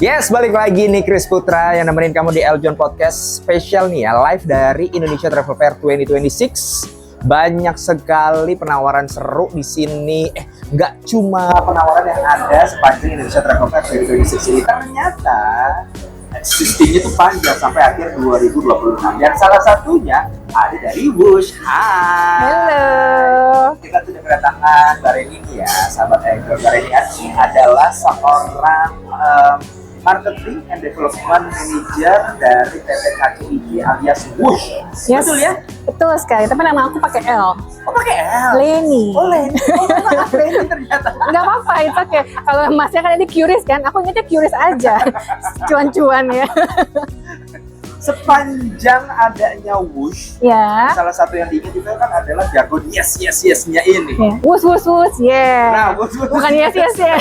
Yes, balik lagi nih Chris Putra yang nemenin kamu di Eljon Podcast spesial nih ya, live dari Indonesia Travel Fair 2026. Banyak sekali penawaran seru di sini. Nggak cuma penawaran yang ada sepanjang Indonesia Travel Fair 2026 ini, ternyata sistemnya tuh panjang sampai akhir 2026. Dan salah satunya ada dari Wush. Hai. Halo. Kita sudah kedatangan Bareni ya, sahabat Eljon. Bareni ini adalah seorang Marketing and Development Manager dari PT KCIG alias Wush. Yes, Betul ya? betul sekali. Tapi nama aku pakai L. Oh, pakai L? Leni. Oh, Leni. Oh, maaf, Leni ternyata. Nggak apa-apa, itu oke. Kalau masnya kan ini curious kan, aku ingatnya curious aja. Cuan-cuan ya. Sepanjang adanya Wush, Ya. salah satu yang diingat itu kan adalah jargon yes-nya ini. Ya. Wus, yeah. Nah, Wush. Bukan yes ya.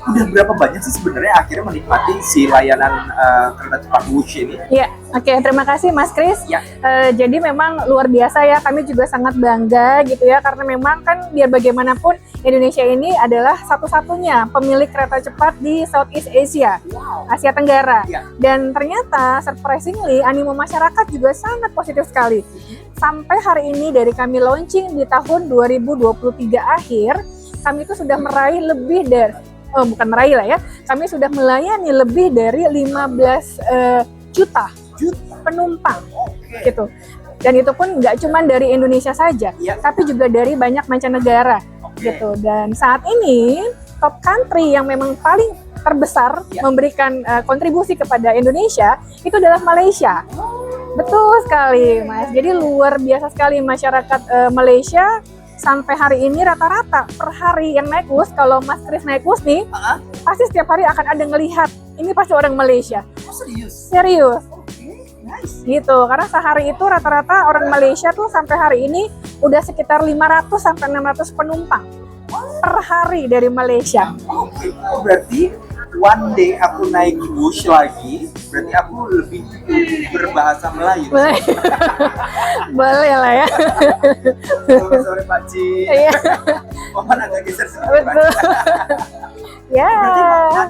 Udah berapa banyak sih sebenarnya akhirnya menikmati si layanan kereta cepat Wush ini? Ya, oke. Terima kasih Mas Kris. Ya. Jadi memang luar biasa ya. Kami juga sangat bangga gitu ya, karena memang kan biar bagaimanapun Indonesia ini adalah satu-satunya pemilik kereta cepat di Southeast Asia, Asia Tenggara. Ya. Dan ternyata surprisingly animo masyarakat juga sangat positif sekali. Sampai hari ini dari kami launching di tahun 2023 akhir, kami itu sudah meraih lebih dari bukan meraih lah ya. Kami sudah melayani lebih dari 15 juta penumpang gitu. Dan itu pun nggak cuma dari Indonesia saja, tapi juga dari banyak mancanegara gitu. Dan saat ini top country yang memang paling terbesar memberikan kontribusi kepada Indonesia itu adalah Malaysia. Betul sekali, Mas. Jadi luar biasa sekali masyarakat Malaysia. Sampai hari ini rata-rata per hari yang naik bus, kalau Mas Kris naik bus nih, pasti setiap hari akan ada ngelihat ini pasti orang Malaysia. Oh, serius? Serius. Nice. Gitu, karena sehari itu rata-rata orang Malaysia tuh sampai hari ini udah sekitar 500 sampai 600 penumpang per hari dari Malaysia. Oke, berarti one day aku naik Wush lagi, berarti aku lebih berbahasa Melayu. Boleh lah ya. Sore Pak Ci. Iya. Mohon agak geser sedikit. Betul. Ya. Berarti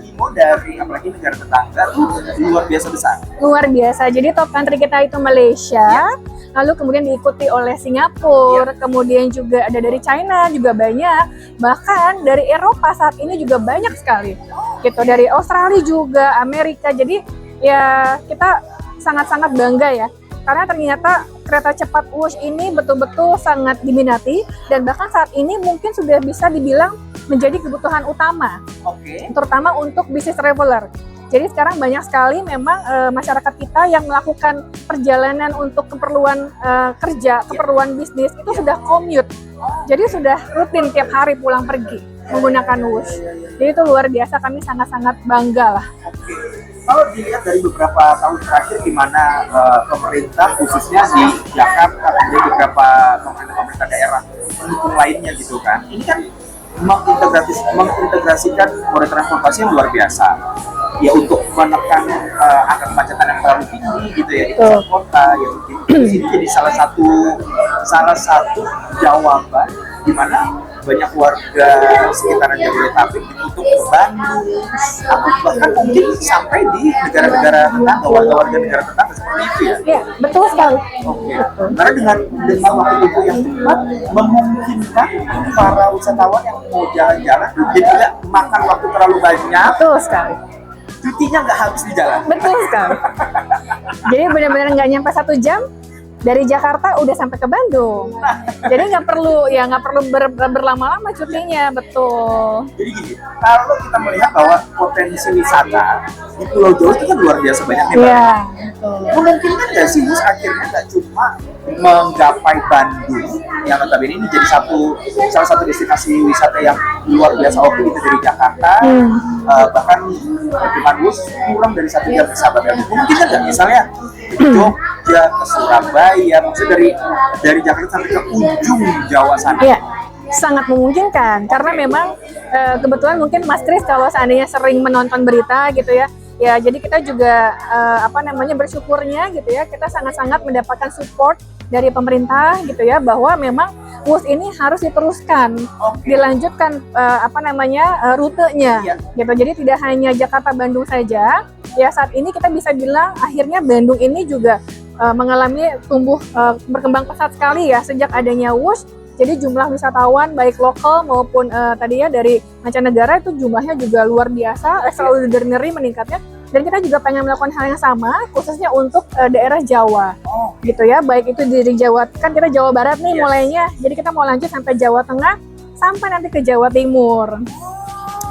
animo dari apalagi negara tetangga tuh luar biasa besar. Luar biasa. Jadi top country kita itu Malaysia, lalu kemudian diikuti oleh Singapura, kemudian juga ada dari China juga banyak, bahkan dari Eropa saat ini juga banyak sekali. Gitu, dari Australia juga, Amerika. Jadi ya kita sangat-sangat bangga ya. Karena ternyata kereta cepat Wush ini betul-betul sangat diminati dan bahkan saat ini mungkin sudah bisa dibilang menjadi kebutuhan utama, terutama untuk bisnis traveler. Jadi sekarang banyak sekali memang masyarakat kita yang melakukan perjalanan untuk keperluan kerja, keperluan bisnis itu sudah commute. Jadi sudah rutin tiap hari pulang pergi menggunakan Wush. Jadi itu luar biasa, kami sangat-sangat bangga lah. Kalau dilihat dari beberapa tahun terakhir di mana pemerintah khususnya di Jakarta dan beberapa pemerintah daerah pendukung lainnya gitu kan, ini kan mengintegrasikan moda transportasi yang luar biasa ya untuk menekan angka kemacetan yang terlalu tinggi gitu ya di pusat kota ya. Ini jadi salah satu jawaban di mana banyak warga sekitaran Jabodetabek untuk ke Bandung atau bahkan mungkin sampai di negara-negara tetangga, warga-warga negara tetangga seperti itu ya. Iya, betul sekali. Oke. Karena dengan waktu tempuh yang cepat memungkinkan para wisatawan yang mau jalan-jalan jadi nggak makan waktu terlalu banyak. Betul sekali. Cutinya nggak habis di jalan. Betul sekali. Jadi benar-benar nggak nyampe 1 jam dari Jakarta udah sampai ke Bandung. Jadi nggak perlu berlama-lama cutinya, betul. Jadi gini, kalau kita melihat bahwa potensi wisata di Pulau Jawa itu kan luar biasa banyak nih. Iya. Memungkinkan nggak sih Wush akhirnya nggak cuma menggapai Bandung yang notabene ini jadi salah satu destinasi wisata yang luar biasa oke itu dari Jakarta, bahkan dengan Wush kurang dari 1 jam sahabat ya. Mungkin nggak misalnya Jogja ke Surabaya, maksudnya dari Jakarta sampai ke ujung Jawa sana? Iya, sangat memungkinkan karena memang kebetulan mungkin Mas Kris kalau seandainya sering menonton berita gitu ya, jadi kita juga bersyukurnya gitu ya, kita sangat-sangat mendapatkan support dari pemerintah gitu ya, bahwa memang WUS ini harus diteruskan, dilanjutkan rutenya gitu. Jadi tidak hanya Jakarta Bandung saja. Ya saat ini kita bisa bilang akhirnya Bandung ini juga mengalami berkembang pesat sekali ya sejak adanya WUS. Jadi jumlah wisatawan baik lokal maupun tadi ya dari mancanegara itu jumlahnya juga luar biasa, extraordinary meningkatnya. Dan kita juga pengen melakukan hal yang sama khususnya untuk daerah Jawa, gitu ya. Baik itu dari Jawa, kan kita Jawa Barat nih mulainya. Jadi kita mau lanjut sampai Jawa Tengah, sampai nanti ke Jawa Timur.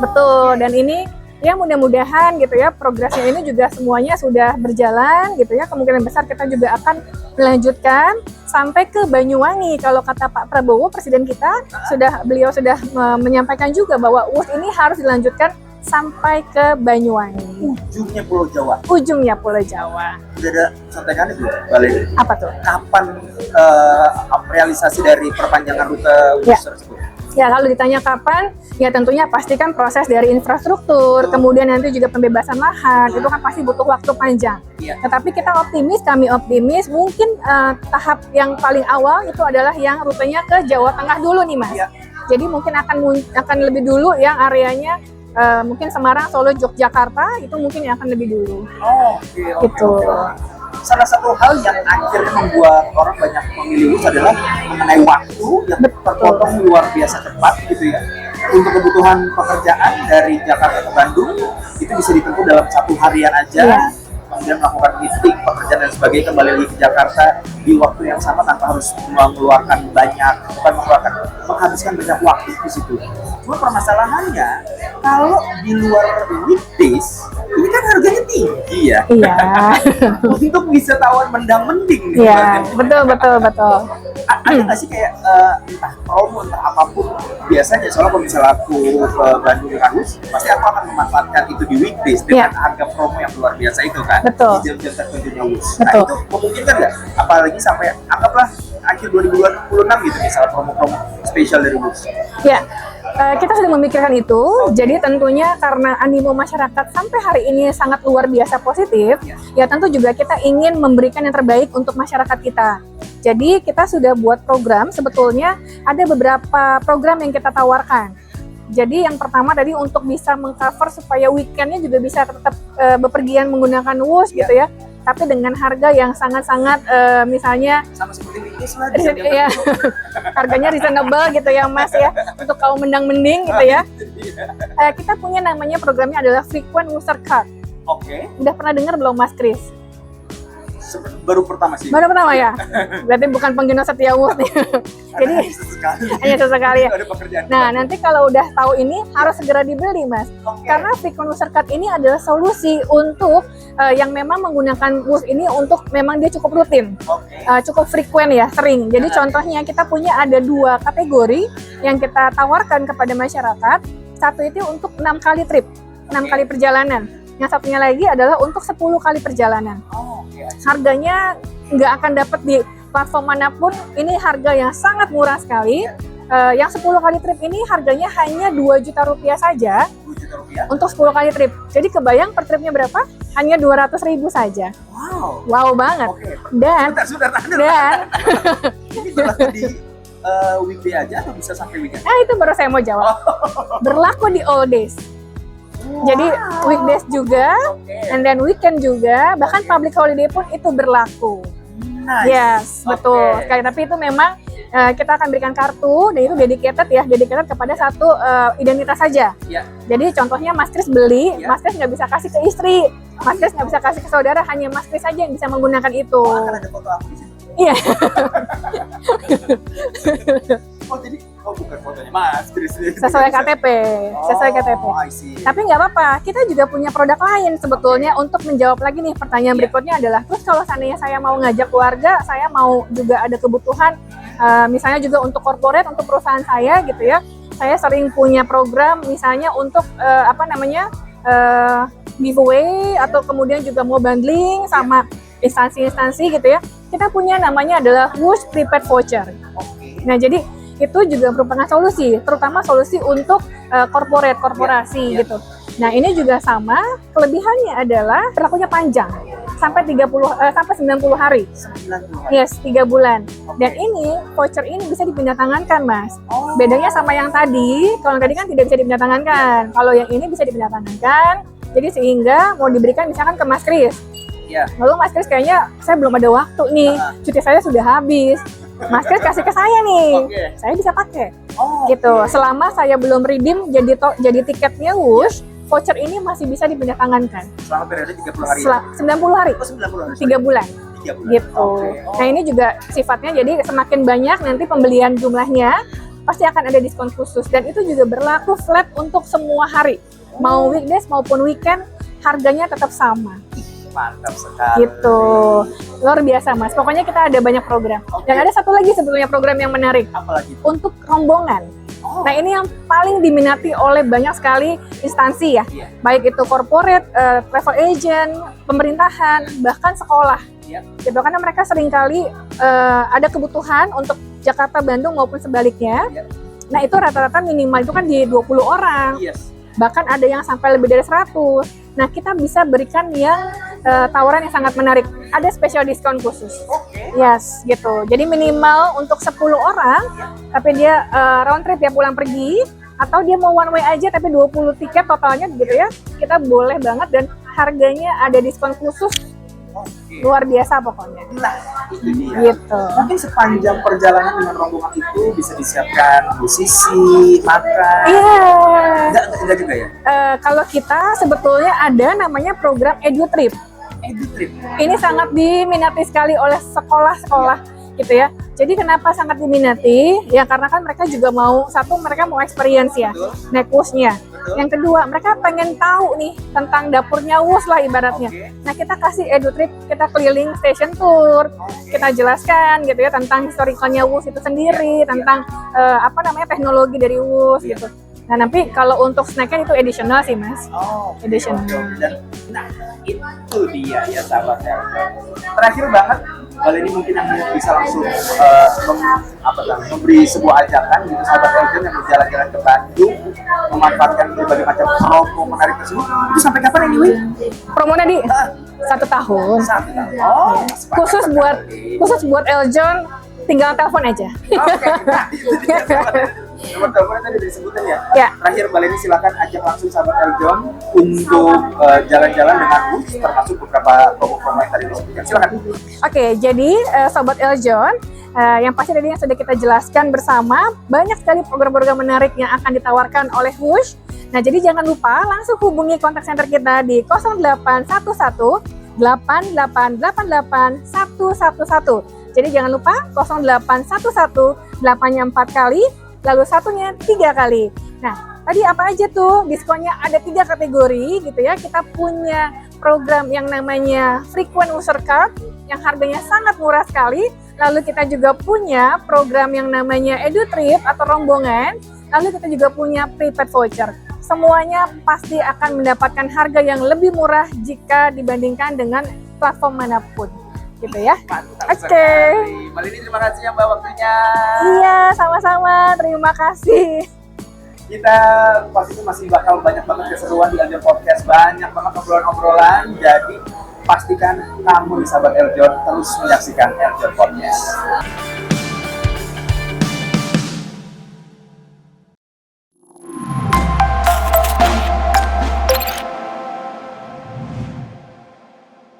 Betul. Dan ini ya mudah-mudahan gitu ya progresnya ini juga semuanya sudah berjalan gitu ya. Kemungkinan besar kita juga akan melanjutkan sampai ke Banyuwangi. Kalau kata Pak Prabowo, presiden kita, beliau sudah menyampaikan juga bahwa WUS ini harus dilanjutkan sampai ke Banyuwangi. Ujungnya Pulau Jawa. Ujungnya Pulau Jawa. Udah ada contekannya belum, Balik? Apa tuh? Kapan realisasi dari perpanjangan rute WUS tersebut? Ya, kalau ditanya kapan, ya tentunya pastikan proses dari infrastruktur, kemudian nanti juga pembebasan lahan, itu kan pasti butuh waktu panjang. Tetapi kita kami optimis, mungkin tahap yang paling awal itu adalah yang rutenya ke Jawa Tengah dulu nih Mas. Jadi mungkin akan lebih dulu yang areanya mungkin Semarang, Solo, Yogyakarta, itu mungkin yang akan lebih dulu. Gitu. Salah satu hal yang akhirnya membuat orang banyak memilih WUS adalah mengenai waktu yang terpotong luar biasa cepat gitu ya. Untuk kebutuhan pekerjaan dari Jakarta ke Bandung itu bisa ditempuh dalam 1 harian aja. Kemudian melakukan meeting, pekerjaan dan sebagainya, kembali lagi ke Jakarta di waktu yang sama tanpa harus menghabiskan banyak waktu di situ. Cuma permasalahannya kalau di luar weekdays ini kan harganya tinggi ya. Untuk wisatawan mendang-mending. Betul. Ada nggak sih kayak entah promo entah apapun biasanya, soalnya kalau misalnya aku ke Bandung dengan WUS pasti aku akan memanfaatkan itu di weekdays dengan harga promo yang luar biasa itu kan. Betul. Di jam-jam tertentunya WUS. Nah itu memungkinkan nggak? Apalagi sampai anggaplah akhir 2026 gitu misalnya promo-promo spesial dari WUS. Ya, kita sudah memikirkan itu. Jadi tentunya karena animo masyarakat sampai hari ini sangat luar biasa positif, ya tentu juga kita ingin memberikan yang terbaik untuk masyarakat kita. Jadi kita sudah buat program, sebetulnya ada beberapa program yang kita tawarkan. Jadi yang pertama tadi untuk bisa mengcover supaya weekendnya juga bisa tetap bepergian menggunakan WUS gitu ya. Tapi dengan harga yang sangat-sangat misalnya sama seperti weekdays lah. Harganya reasonable gitu ya Mas ya, untuk kaum mendang-mending gitu ya. Kita punya namanya programnya adalah Frequent User Card. Udah pernah dengar belum Mas Kris? Baru pertama sih. Baru pertama ya? Berarti bukan pengguna setia WUS nih. Jadi hanya sesekali ya. Nah nanti kalau udah tahu ini harus segera dibeli Mas. Karena Frequent User Card ini adalah solusi untuk yang memang menggunakan WUS ini untuk memang dia cukup rutin, cukup frequent ya, sering. Jadi contohnya kita punya ada 2 kategori yang kita tawarkan kepada masyarakat. Satu itu untuk 6 kali trip, 6 kali perjalanan. Yang satunya lagi adalah untuk 10 kali perjalanan. Harganya nggak akan dapat di platform manapun. Ini harga yang sangat murah sekali. Yang 10 kali trip ini harganya hanya 2 juta rupiah saja. Untuk 10 kali trip. Jadi kebayang per tripnya berapa? Hanya 200.000 saja. Wow banget. Dan ini berlaku di weekday aja atau bisa sampai weekend? Nah itu baru saya mau jawab. Berlaku di all days. Jadi weekdays juga, and then weekend juga, bahkan public holiday pun itu berlaku. Yes, betul sekali. Tapi itu memang kita akan berikan kartu dan itu dedicated kepada satu identitas saja. Jadi contohnya Mas Kris beli, Mas Kris nggak bisa kasih ke istri, Mas Kris nggak bisa kasih ke saudara, hanya Mas Kris saja yang bisa menggunakan itu. Akan ada foto aku di situ. Iya. Jadi bukan fotonya Mas Kris. Sesuai KTP. Tapi nggak apa-apa, kita juga punya produk lain sebetulnya untuk menjawab lagi nih pertanyaan berikutnya adalah, terus kalau seandainya saya mau ngajak keluarga, saya mau juga ada kebutuhan, misalnya juga untuk corporate, untuk perusahaan saya gitu ya, saya sering punya program misalnya untuk giveaway atau kemudian juga mau bundling sama instansi-instansi gitu ya. Kita punya namanya adalah WUS Prepaid Voucher. Nah jadi itu juga merupakan solusi, terutama solusi untuk korporasi gitu. Nah ini juga sama, kelebihannya adalah berlakunya panjang. sampai 90 hari. 90 hari. Yes, 3 bulan. Dan ini voucher ini bisa dipindah tangankan, Mas. Oh. Bedanya sama yang tadi, kalau yang tadi kan tidak bisa dipindah tangankan. Kalau yang ini bisa dipindah tangankan. Jadi sehingga mau diberikan misalkan ke Mas Kris. Iya. Lalu Mas Kris kayaknya saya belum ada waktu nih, cuti saya sudah habis. Mas Kris kasih ke saya nih, Oke. saya bisa pakai. Oh, Gitu. oke. Selama saya belum redeem jadi tiketnya Wush, voucher ini masih bisa dipindah tangankan. Selama periode 30 hari. 90 hari, Oh, 90 hari. 3 bulan. 3 bulan. Gitu. Oke. Oh. Nah ini juga sifatnya jadi semakin banyak nanti pembelian jumlahnya pasti akan ada diskon khusus dan itu juga berlaku flat untuk semua hari. Mau weekdays maupun weekend harganya tetap sama. Mantap sekali. Gitu. Luar biasa, Mas. Pokoknya kita ada banyak program. Oke. Dan ada satu lagi sebetulnya program yang menarik Apalagi? untuk rombongan. Oh. Nah, ini yang paling diminati oleh banyak sekali instansi ya. Iya. Baik itu corporate, travel agent, pemerintahan, bahkan sekolah. Iya. Gitu karena mereka seringkali ada kebutuhan untuk Jakarta Bandung maupun sebaliknya. Iya. Nah, itu rata-rata minimal itu kan di 20 orang. Yes. Bahkan ada yang sampai lebih dari 100. Nah, kita bisa berikan yang tawaran yang sangat menarik. Ada special diskon khusus. Oke. Yes, gitu. Jadi minimal untuk 10 orang, tapi dia round trip ya pulang pergi, atau dia mau one way aja tapi 20 tiket totalnya gitu ya. Kita boleh banget dan harganya ada diskon khusus. Oke. Luar biasa pokoknya. Nah, itu dia. Gitu. Mungkin sepanjang perjalanan dengan rombongan itu bisa disiapkan musisi, makan. Iya. Enggak juga ya? Kalau kita sebetulnya ada namanya program EduTrip. Edutrip. Ini sangat diminati sekali oleh sekolah-sekolah gitu ya. Jadi kenapa sangat diminati? Ya karena kan mereka juga mau, satu mereka mau experience ya, Betul. naik WUS-nya. Betul. Yang kedua, mereka pengen tahu nih tentang dapurnya WUS lah ibaratnya. Oke. Nah, kita kasih EduTrip, kita keliling station tour, kita jelaskan gitu ya tentang historikalnya WUS itu sendiri, tentang teknologi dari WUS Iya. gitu. Nah, nanti kalau untuk snacknya itu additional sih, Mas. Oh, Edition. Dan nah itu dia ya sahabat ya. Terakhir banget, kali ini mungkin yang bisa langsung memberi sebuah ajakan gitu sahabat Eljon yang berjalan-jalan ke Bandung memanfaatkan berbagai macam promo menarik tersebut. Itu sampai kapan ini, Wi? Promonya di 1 tahun. Satu tahun. Oh, sepakat Khusus buat Eljon, tinggal telepon aja. Oke, nah, itu dia sahabat. Nomor teleponnya tadi disebutin ya. Ya. Terakhir Mbak Leni silakan ajak langsung sahabat Eljon untuk jalan-jalan dengan WUS termasuk beberapa promo-promo yang tadi disebutkan. Silakan. Oke, jadi Sobat Eljon, yang pasti tadi yang sudah kita jelaskan bersama, banyak sekali program-program menarik yang akan ditawarkan oleh WUSH. Nah, jadi jangan lupa langsung hubungi kontak center kita di 0811 8888 111. Jadi jangan lupa 0811 8-nya 4 kali, lalu satunya 3 kali. Nah, tadi apa aja tuh? Diskonnya ada 3 kategori gitu ya. Kita punya program yang namanya Frequent User Card yang harganya sangat murah sekali. Lalu kita juga punya program yang namanya EduTrip atau rombongan. Lalu kita juga punya Prepaid Voucher. Semuanya pasti akan mendapatkan harga yang lebih murah jika dibandingkan dengan platform manapun. Gitu ya. Mantap Oke. sekali. Mbak Leni terima kasih ya Mbak waktunya. Iya, sama-sama. Terima kasih. Kita pasti masih bakal banyak banget keseruan di Eljon Podcast, banyak banget obrolan-obrolan. Jadi pastikan kamu di sahabat Eljon terus menyaksikan Eljon Podcast.